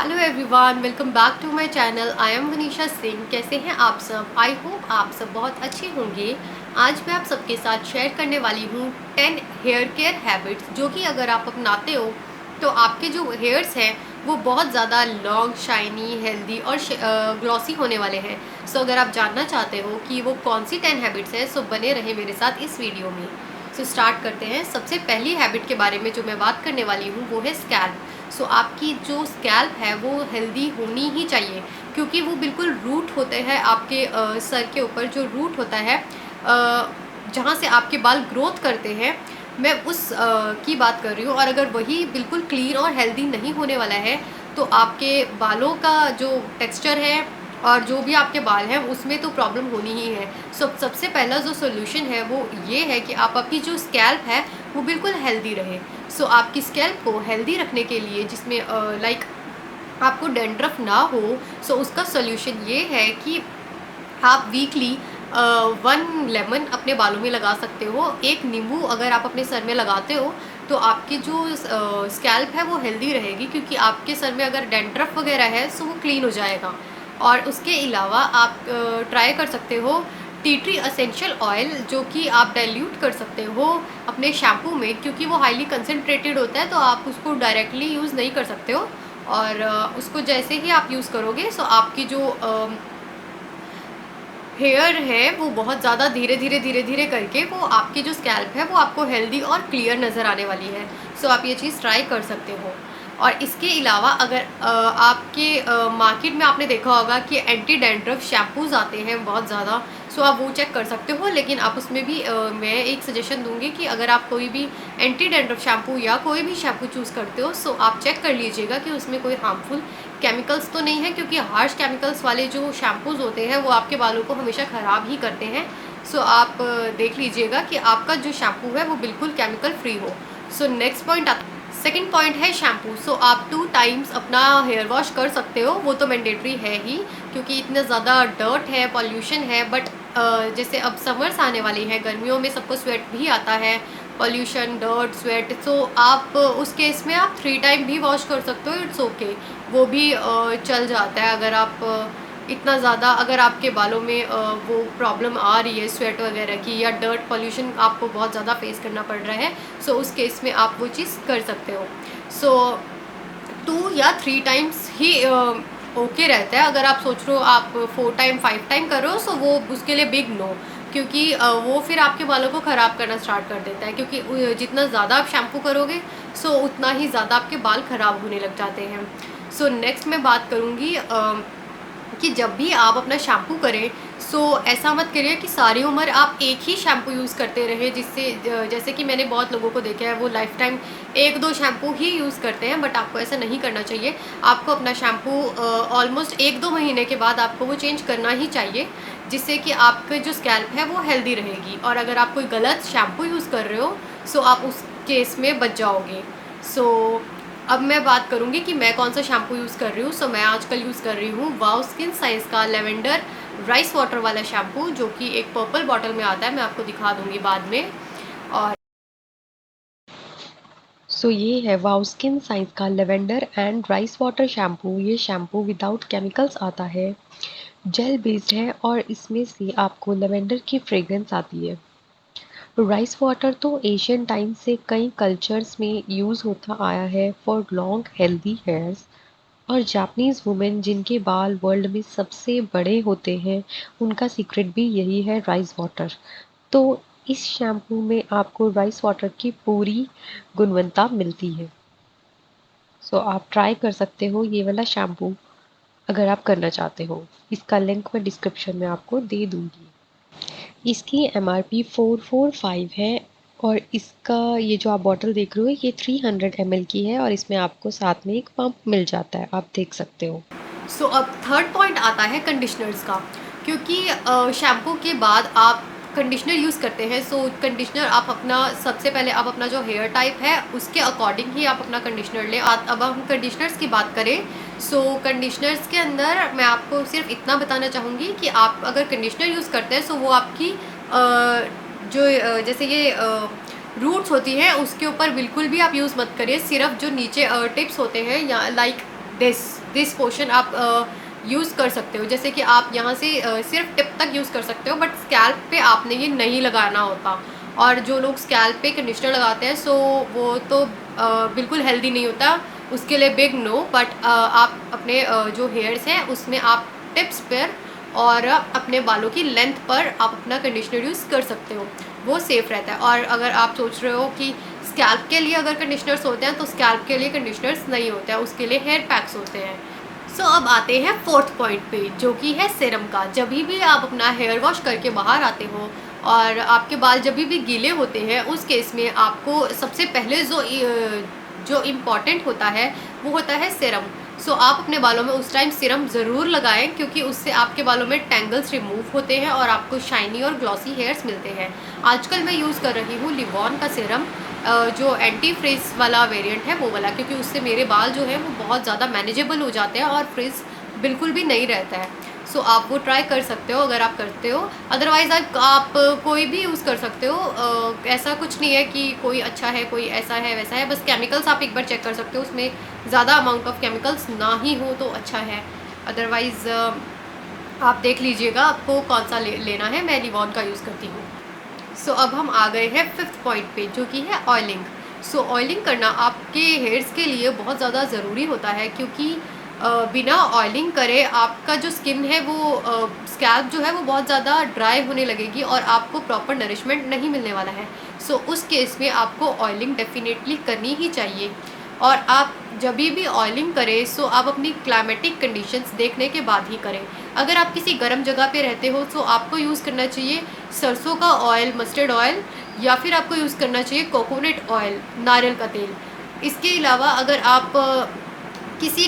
Hello everyone, welcome back to my channel. I am Vanisha Singh. कैसे हैं आप सब? आई होप आप सब बहुत अच्छे होंगे। आज मैं आप सबके साथ शेयर करने वाली हूँ 10 हेयर केयर हैबिट्स जो कि अगर आप अपनाते हो तो आपके जो हेयर्स हैं वो बहुत ज़्यादा लॉन्ग, शाइनी, हेल्दी और ग्लॉसी होने वाले हैं। सो अगर आप जानना चाहते हो कि वो कौन सी 10 हैबिट्स हैं, सो बने रहे मेरे साथ इस वीडियो में। सो स्टार्ट करते हैं। सबसे पहली हैबिट के बारे में जो मैं बात करने वाली हूँ वो है स्कैल्प। सो आपकी जो स्कैल्प है वो हेल्दी होनी ही चाहिए, क्योंकि वो बिल्कुल रूट होते हैं आपके सर के ऊपर। जो रूट होता है जहाँ से आपके बाल ग्रोथ करते हैं, मैं उस की बात कर रही हूँ। और अगर वही बिल्कुल क्लीन और हेल्दी नहीं होने वाला है तो आपके बालों का जो टेक्सचर है और जो भी आपके बाल हैं उसमें तो प्रॉब्लम होनी ही है। सबसे पहला जो सोल्यूशन है वो ये है कि आप आपकी जो स्कैल्प है वो बिल्कुल हेल्दी रहे। सो आपकी स्कैल्प को हेल्दी रखने के लिए, जिसमें लाइक आपको डैंड्रफ ना हो, सो उसका सोल्यूशन ये है कि आप वीकली 1 लेमन अपने बालों में लगा सकते हो। एक नींबू अगर आप अपने सर में लगाते हो तो आपकी जो स्कैल्प है वो हेल्दी रहेगी, क्योंकि आपके सर में अगर डैंड्रफ वगैरह है सो वो क्लीन हो जाएगा। और उसके अलावा आप ट्राई कर सकते हो टी ट्री असेंशियल ऑयल, जो कि आप डाइल्यूट कर सकते हो अपने शैम्पू में, क्योंकि वो हाईली कंसनट्रेटेड होता है तो आप उसको डायरेक्टली यूज़ नहीं कर सकते हो। और उसको जैसे ही आप यूज़ करोगे सो आपकी जो हेयर है वो बहुत ज़्यादा धीरे धीरे करके वो आपकी जो स्कैल्प है वो आपको हेल्दी और क्लियर नज़र आने वाली है। सो आप ये चीज़ ट्राई कर सकते हो। और इसके अलावा अगर आपके मार्केट में आपने देखा होगा कि एंटी डैंड्रफ शैम्पूज़ आते हैं बहुत ज़्यादा। सो आप वो चेक कर सकते हो। लेकिन आप उसमें भी मैं एक सजेशन दूंगी कि अगर आप कोई भी एंटी डैंड्रफ शैम्पू या कोई भी शैम्पू चूज़ करते हो सो आप चेक कर लीजिएगा कि उसमें कोई हार्मफुल केमिकल्स तो नहीं है, क्योंकि हार्श केमिकल्स वाले जो शैम्पूज़ होते हैं वो आपके बालों को हमेशा ख़राब ही करते हैं। सो आप देख लीजिएगा कि आपका जो शैम्पू है वो बिल्कुल केमिकल फ्री हो। So next point second point है शैम्पू। सो आप 2 टाइम्स अपना हेयर वॉश कर सकते हो, वो तो मैंडेटरी है ही, क्योंकि इतना ज़्यादा डर्ट है, पॉल्यूशन है। बट जैसे अब समर्स आने वाली हैं, गर्मियों में सबको स्वेट भी आता है, पॉल्यूशन, डर्ट, स्वेट। सो आप उस केस में आप 3 टाइम भी वॉश कर सकते हो, इट्स ओके। वो भी चल जाता है। अगर आप इतना ज़्यादा अगर आपके बालों में वो प्रॉब्लम आ रही है स्वेट वगैरह की, या डर्ट पॉल्यूशन आपको बहुत ज़्यादा फेस करना पड़ रहा है, सो उस केस में आप वो चीज़ कर सकते हो। सो 2 या 3 टाइम्स ही ओके रहता है। अगर आप सोच रहे हो आप 4 टाइम 5 टाइम कर रहे हो, सो वो उसके लिए बिग नो, क्योंकि वो फिर आपके बालों को ख़राब करना स्टार्ट कर देता है। क्योंकि जितना ज़्यादा आप शैम्पू करोगे सो उतना ही ज़्यादा आपके बाल ख़राब होने लग जाते हैं। सो नेक्स्ट मैं बात करूँगी कि जब भी आप अपना शैम्पू करें सो ऐसा मत करिए कि सारी उम्र आप एक ही शैम्पू यूज़ करते रहे, जिससे जैसे कि मैंने बहुत लोगों को देखा है वो लाइफ टाइम 1-2 शैम्पू ही यूज़ करते हैं। बट आपको ऐसा नहीं करना चाहिए। आपको अपना शैम्पू ऑलमोस्ट 1-2 महीने के बाद आपको वो चेंज करना ही चाहिए, जिससे कि आपका जो स्कैल्प है वो हेल्दी रहेगी। और अगर आप कोई गलत शैम्पू यूज़ कर रहे हो सो आप उस केस में बच जाओगे। सो अब मैं बात करूँगी कि मैं कौन सा शैम्पू यूज़ कर रही हूँ। सो मैं आजकल यूज़ कर रही हूँ वाओ स्किन साइंस का लेवेंडर राइस वाटर वाला शैम्पू, जो कि एक पर्पल बॉटल में आता है। मैं आपको दिखा दूँगी बाद में। और ये है वाओ स्किन साइंस का lavender and rice water shampoo. ये शैम्पू विदाउट केमिकल्स आता है, जेल बेस्ड है और इसमें से आपको लेवेंडर की फ्रेग्रेंस आती है। राइस वाटर तो एशियन टाइम से कई कल्चर्स में यूज़ होता आया है फॉर लॉन्ग हेल्दी हेयर्स। और जापानीज वुमेन जिनके बाल वर्ल्ड में सबसे बड़े होते हैं, उनका सीक्रेट भी यही है राइस वाटर। तो इस शैम्पू में आपको राइस वाटर की पूरी गुणवत्ता मिलती है। आप ट्राई कर सकते हो ये वाला शैम्पू अगर आप करना चाहते हो। इसका लिंक मैं डिस्क्रिप्शन में आपको दे दूंगी। इसकी एमआरपी 445 है और इसका ये जो आप बॉटल देख रहे हो ये 300 ml की है और इसमें आपको साथ में एक पंप मिल जाता है, आप देख सकते हो। सो अब थर्ड पॉइंट आता है कंडीशनर्स का, क्योंकि शैम्पू के बाद आप कंडीशनर यूज़ करते हैं। सो कंडीशनर आप अपना सबसे पहले आप अपना जो हेयर टाइप है उसके अकॉर्डिंग ही आप अपना कंडीशनर लें। अब हम कंडीशनर्स की बात करें सो कंडीशनर्स के अंदर मैं आपको सिर्फ इतना बताना चाहूँगी कि आप अगर कंडीशनर यूज़ करते हैं सो वो आपकी जैसे ये रूट्स होती हैं उसके ऊपर बिल्कुल भी आप यूज़ मत करिए। सिर्फ जो नीचे टिप्स होते हैं या लाइक दिस दिस पोर्शन आप यूज़ कर सकते हो। जैसे कि आप यहाँ से सिर्फ टिप तक यूज़ कर सकते हो, बट स्कैल्प पे आपने ये नहीं लगाना होता। और जो लोग स्कैल्प पे कंडीशनर लगाते हैं, सो वो तो बिल्कुल हेल्दी नहीं होता, उसके लिए बिग नो। बट आप अपने जो हेयर्स हैं उसमें आप टिप्स पर और अपने बालों की लेंथ पर आप अपना कंडीशनर यूज़ कर सकते हो, वो सेफ़ रहता है। और अगर आप सोच रहे हो कि स्कैल्प के लिए अगर कंडीशनर्स होते हैं, तो स्कैल्प के लिए कंडीशनर्स नहीं होते हैं, उसके लिए हेयर पैक्स होते हैं। सो अब आते हैं फोर्थ पॉइंट पे, जो कि है सीरम का। जब भी आप अपना हेयर वॉश करके बाहर आते हो और आपके बाल जब भी गीले होते हैं, उस केस में आपको सबसे पहले जो इम्पॉर्टेंट होता है वो होता है सीरम। सो आप अपने बालों में उस टाइम सीरम ज़रूर लगाएं, क्योंकि उससे आपके बालों में टेंगल्स रिमूव होते हैं और आपको शाइनी और ग्लॉसी हेयर्स मिलते हैं। आजकल मैं यूज़ कर रही हूँ लिवॉन का सीरम, जो एंटी फ्रिज वाला वेरिएंट है वो वाला, क्योंकि उससे मेरे बाल जो है वो बहुत ज़्यादा मैनेजेबल हो जाते हैं और फ्रिज बिल्कुल भी नहीं रहता है। सो आप वो ट्राई कर सकते हो अगर आप करते हो। अदरवाइज़ आप कोई भी यूज़ कर सकते हो। ऐसा कुछ नहीं है कि कोई अच्छा है कोई ऐसा है वैसा है, बस केमिकल्स आप एक बार चेक कर सकते हो, उसमें ज़्यादा अमाउंट ऑफ केमिकल्स ना ही हो तो अच्छा है। अदरवाइज़ आप देख लीजिएगा आपको कौन सा लेना है। मैं लिवॉन का यूज़ करती हूँ। सो अब हम आ गए हैं फिफ्थ पॉइंट पे, जो कि है ऑयलिंग। सो ऑयलिंग करना आपके हेयर्स के लिए बहुत ज़्यादा ज़रूरी होता है, क्योंकि बिना ऑयलिंग करे आपका जो स्किन है वो स्कैल्प जो है वो बहुत ज़्यादा ड्राई होने लगेगी और आपको प्रॉपर नरिशमेंट नहीं मिलने वाला है। सो उस केस में आपको ऑयलिंग डेफिनेटली करनी ही चाहिए। और आप जब भी ऑयलिंग करें, सो आप अपनी क्लाइमेटिक कंडीशंस देखने के बाद ही करें। अगर आप किसी गर्म जगह पे रहते हो, तो आपको यूज़ करना चाहिए सरसों का ऑयल, मस्टर्ड ऑयल, या फिर आपको यूज़ करना चाहिए कोकोनट ऑयल, नारियल का तेल। इसके अलावा अगर आप किसी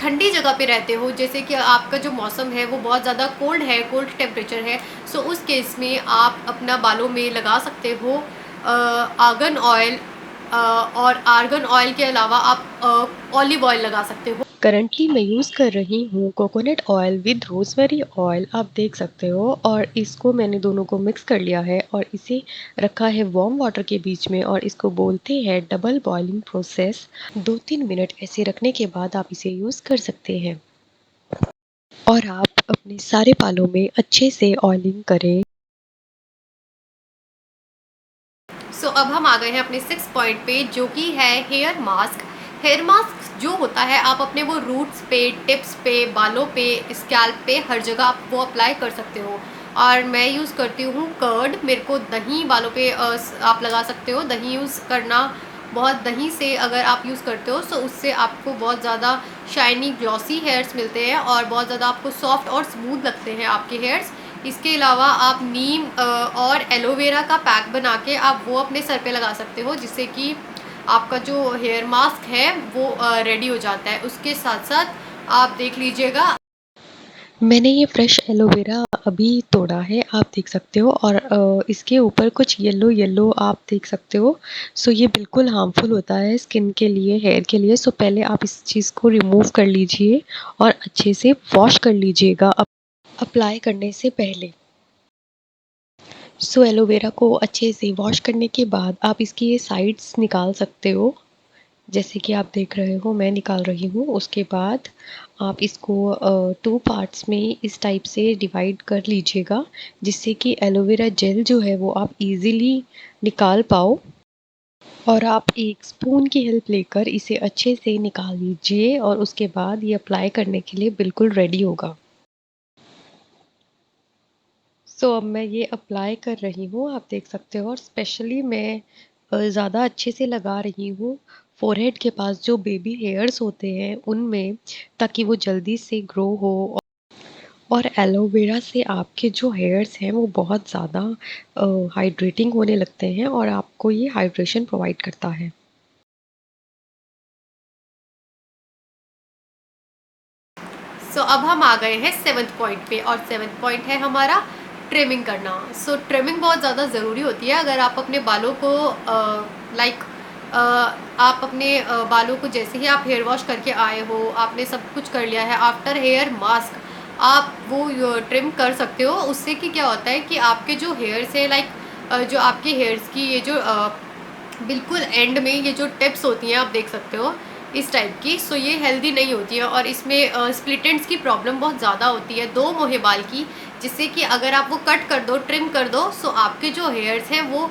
ठंडी जगह पे रहते हो, जैसे कि आपका जो मौसम है वो बहुत ज़्यादा कोल्ड है, कोल्ड टेम्परेचर है, सो उस केस में आप अपना बालों में लगा सकते हो आर्गन ऑयल, और आर्गन ऑयल के अलावा आप ऑलिव ऑयल लगा सकते हो। करंटली मैं यूज़ कर रही हूँ coconut oil with rosemary oil, आप देख सकते हो। और इसको मैंने दोनों को मिक्स कर लिया है और इसे रखा है वार्म वाटर के बीच में, और इसको बोलते हैं डबल बॉइलिंग प्रोसेस। 2-3 मिनट ऐसे रखने के बाद आप इसे यूज़ कर सकते हैं और आप अपने सारे बालों में अच्छे से ऑयलिंग करें। सो अब हम आ गए हैं अपने 6 पॉइंट पे, जो कि है हेयर मास्क। हेयर मास्क जो होता है, आप अपने वो रूट्स पे, टिप्स पे, बालों पे, स्कैल्प पे, हर जगह आप वो अप्लाई कर सकते हो। और मैं यूज़ करती हूँ कर्ड। मेरे को दही बालों पे आप लगा सकते हो। दही यूज़ करना, बहुत दही से अगर आप यूज़ करते हो, तो उससे आपको बहुत ज़्यादा शाइनी ग्लॉसी हेयर्स मिलते हैं और बहुत ज़्यादा आपको सॉफ्ट और स्मूथ लगते हैं आपके हेयर्स। इसके अलावा आप नीम और एलोवेरा का पैक बना के आप वो अपने सर पे लगा सकते हो, जिससे कि आपका जो हेयर मास्क है वो रेडी हो जाता है। उसके साथ साथ आप देख लीजिएगा, मैंने ये फ्रेश एलोवेरा अभी तोड़ा है, आप देख सकते हो। और इसके ऊपर कुछ येलो येलो आप देख सकते हो। सो ये बिल्कुल हार्मफुल होता है स्किन के लिए, हेयर के लिए। सो पहले आप इस चीज़ को रिमूव कर लीजिए और अच्छे से वॉश कर लीजिएगा अप्लाई करने से पहले। सो एलोवेरा को अच्छे से वॉश करने के बाद आप इसकी ये साइड्स निकाल सकते हो, जैसे कि आप देख रहे हो मैं निकाल रही हूँ। उसके बाद आप इसको 2 पार्ट्स में इस टाइप से डिवाइड कर लीजिएगा, जिससे कि एलोवेरा जेल जो है वो आप इजीली निकाल पाओ। और आप एक स्पून की हेल्प लेकर इसे अच्छे से निकाल लीजिए और उसके बाद ये अप्लाई करने के लिए बिल्कुल रेडी होगा। सो अब मैं ये अप्लाई कर रही हूँ, आप देख सकते हो। और स्पेशली मैं ज़्यादा अच्छे से लगा रही हूँ फोरहेड के पास जो बेबी हेयर्स होते हैं उनमें, ताकि वो जल्दी से ग्रो हो। और एलोवेरा से आपके जो हेयर्स हैं वो बहुत ज़्यादा हाइड्रेटिंग होने लगते हैं और आपको ये हाइड्रेशन प्रोवाइड करता है। सो अब हम आ गए हैं 7th पॉइंट पे, और 7th पॉइंट है हमारा ट्रिमिंग करना। सो ट्रिमिंग बहुत ज़्यादा ज़रूरी होती है। अगर आप अपने बालों को लाइक आप अपने बालों को जैसे ही आप हेयर वॉश करके आए हो, आपने सब कुछ कर लिया है, आफ्टर हेयर मास्क आप वो ट्रिम कर सकते हो। उससे कि क्या होता है कि आपके जो हेयर्स है, लाइक जो आपके हेयर्स की ये जो बिल्कुल एंड में ये जो टिप्स होती हैं, आप देख सकते हो, इस टाइप की। सो ये हेल्दी नहीं होती है और इसमें स्प्लिट एंड्स की प्रॉब्लम बहुत ज़्यादा होती है, दो मोहे बाल की, जिससे कि अगर आप वो कट कर दो, ट्रिम कर दो, सो आपके जो हेयर्स हैं वो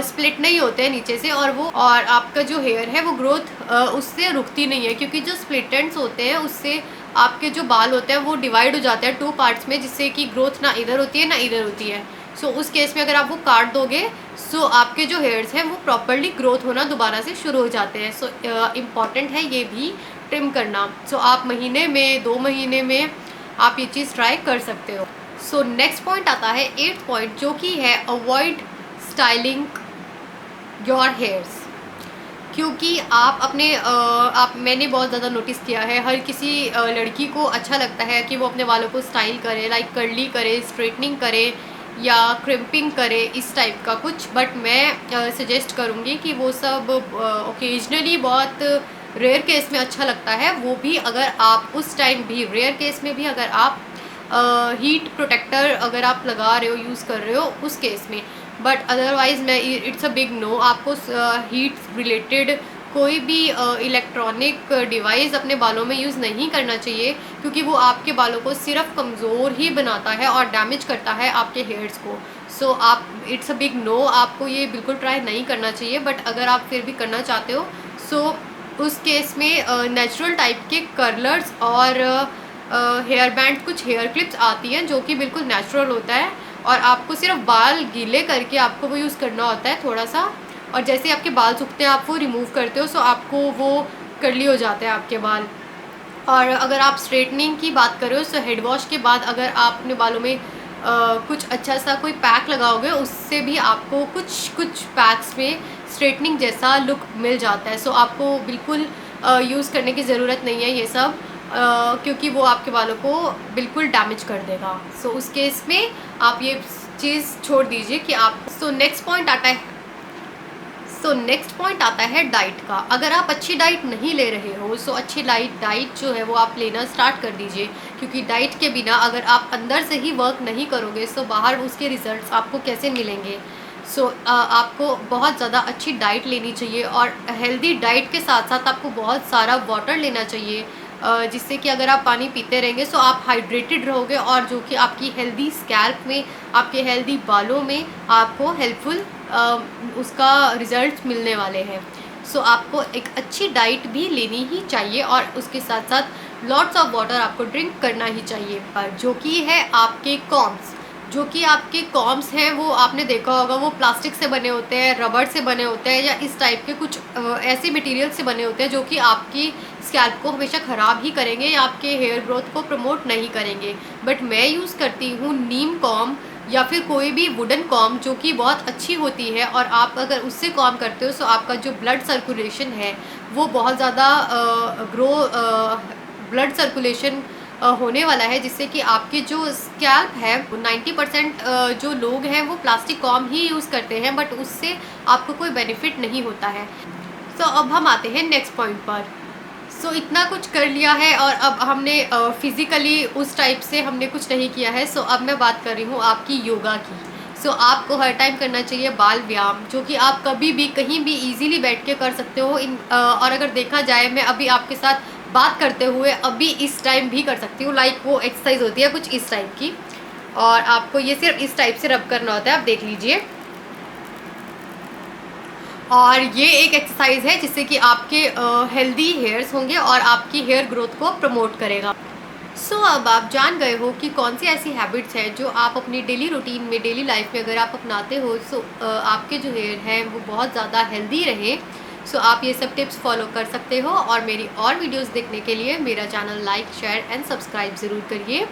स्प्लिट नहीं होते हैं नीचे से, और आपका जो हेयर है वो ग्रोथ उससे रुकती नहीं है, क्योंकि जो स्प्लिट एंड्स होते हैं उससे आपके जो बाल होते हैं वो डिवाइड हो जाते हैं 2 पार्ट्स में, जिससे कि ग्रोथ ना इधर होती है ना इधर होती है। सो उस केस में अगर आप वो काट दोगे, सो आपके जो हेयर्स हैं वो प्रॉपरली ग्रोथ होना दोबारा से शुरू हो जाते हैं। सो इम्पॉर्टेंट है ये भी ट्रिम करना। सो आप महीने में 2 महीने में आप ये चीज़ ट्राई कर सकते हो। सो नेक्स्ट पॉइंट आता है 8th पॉइंट, जो कि है अवॉइड स्टाइलिंग योर हेयर्स। क्योंकि आप अपने मैंने बहुत ज़्यादा नोटिस किया है, हर किसी लड़की को अच्छा लगता है कि वो अपने बालों को स्टाइल करे, लाइक कर्ली करे, स्ट्रेटनिंग करे या क्रिम्पिंग करे, इस टाइप का कुछ। बट मैं सजेस्ट करूँगी कि वो सब ओकेजनली, बहुत रेयर केस में अच्छा लगता है, वो भी अगर आप उस टाइम भी रेयर केस में भी अगर आप हीट प्रोटेक्टर अगर आप लगा रहे हो, यूज़ कर रहे हो, उस केस में। बट अदरवाइज़ मैं इट्स अ बिग नो, आपको हीट रिलेटेड कोई भी इलेक्ट्रॉनिक डिवाइस अपने बालों में यूज़ नहीं करना चाहिए, क्योंकि वो आपके बालों को सिर्फ कमज़ोर ही बनाता है और डैमेज करता है आपके हेयर्स को। सो आप इट्स अ बिग नो, आपको ये बिल्कुल ट्राई नहीं करना चाहिए। बट अगर आप फिर भी करना चाहते हो, सो उस केस में नेचुरल टाइप के कर्लर्स और हेयर बैंड, कुछ हेयर क्लिप्स आती हैं जो कि बिल्कुल नेचुरल होता है, और आपको सिर्फ बाल गीले करके आपको वो यूज़ करना होता है थोड़ा सा, और जैसे आपके बाल सूखते हैं आप वो रिमूव करते हो, सो आपको वो कर्ली हो जाते हैं आपके बाल। और अगर आप स्ट्रेटनिंग की बात करो, सो हेड वॉश के बाद अगर आप अपने बालों में कुछ अच्छा सा कोई पैक लगाओगे, उससे भी आपको कुछ पैक्स में स्ट्रेटनिंग जैसा लुक मिल जाता है। सो आपको बिल्कुल यूज़ करने की ज़रूरत नहीं है ये सब, क्योंकि वो आपके बालों को बिल्कुल डैमेज कर देगा। सो उस केस में आप ये चीज़ छोड़ दीजिए कि आप। सो नेक्स्ट पॉइंट आता है डाइट का। अगर आप अच्छी डाइट नहीं ले रहे हो, सो अच्छी डाइट जो है वो आप लेना स्टार्ट कर दीजिए, क्योंकि डाइट के बिना अगर आप अंदर से ही वर्क नहीं करोगे, सो बाहर उसके रिजल्ट्स आपको कैसे मिलेंगे। सो आपको बहुत ज़्यादा अच्छी डाइट लेनी चाहिए, और हेल्दी डाइट के साथ साथ आपको बहुत सारा वाटर लेना चाहिए, जिससे कि अगर आप पानी पीते रहेंगे सो आप हाइड्रेटेड रहोगे, और जो कि आपकी हेल्दी स्कैल्प में, आपके हेल्दी बालों में आपको हेल्पफुल उसका रिज़ल्ट मिलने वाले हैं। सो आपको एक अच्छी डाइट भी लेनी ही चाहिए, और उसके साथ साथ लॉट्स ऑफ वाटर आपको ड्रिंक करना ही चाहिए। पर जो कि है आपके कॉम्स हैं, वो आपने देखा होगा वो प्लास्टिक से बने होते हैं, रबड़ से बने होते हैं, या इस टाइप के कुछ ऐसे मटेरियल से बने होते हैं जो कि आपकी स्कैल्प को हमेशा ख़राब ही करेंगे या आपके हेयर ग्रोथ को प्रमोट नहीं करेंगे। बट मैं यूज़ करती हूँ नीम कॉम, या फिर कोई भी वुडन कॉम, जो कि बहुत अच्छी होती है, और आप अगर उससे कॉम करते हो तो आपका जो ब्लड सर्कुलेशन है वो बहुत ज़्यादा ब्लड सर्कुलेशन होने वाला है, जिससे कि आपकी जो स्कैल्प है 90% जो लोग हैं वो प्लास्टिक कॉम ही यूज़ करते हैं, बट उससे आपको कोई बेनिफिट नहीं होता है। सो अब हम आते हैं नेक्स्ट पॉइंट पर। सो इतना कुछ कर लिया है, और अब हमने फिज़िकली उस टाइप से हमने कुछ नहीं किया है। सो अब मैं बात कर रही हूँ आपकी योगा की। सो आपको हर टाइम करना चाहिए बाल व्यायाम, जो कि आप कभी भी कहीं भी इजीली बैठ के कर सकते हो। और अगर देखा जाए, मैं अभी आपके साथ बात करते हुए अभी इस टाइम भी कर सकती हूँ, लाइक वो एक्सरसाइज होती है कुछ इस टाइप की, और आपको ये सिर्फ इस टाइप से रब करना होता है, आप देख लीजिए। और ये एक एक्सरसाइज है जिससे कि आपके हेल्दी हेयर्स होंगे और आपकी हेयर ग्रोथ को प्रमोट करेगा। सो अब आप जान गए हो कि कौन सी ऐसी हैबिट्स हैं जो आप अपनी डेली रूटीन में, डेली लाइफ में अगर आप अपनाते हो, सो आपके जो हेयर हैं वो बहुत ज़्यादा हेल्दी रहे। सो आप ये सब टिप्स फॉलो कर सकते हो, और मेरी और वीडियोस देखने के लिए मेरा channel like, share and subscribe ज़रूर करिए।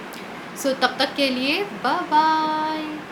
सो तब तक के लिए बाय बाय।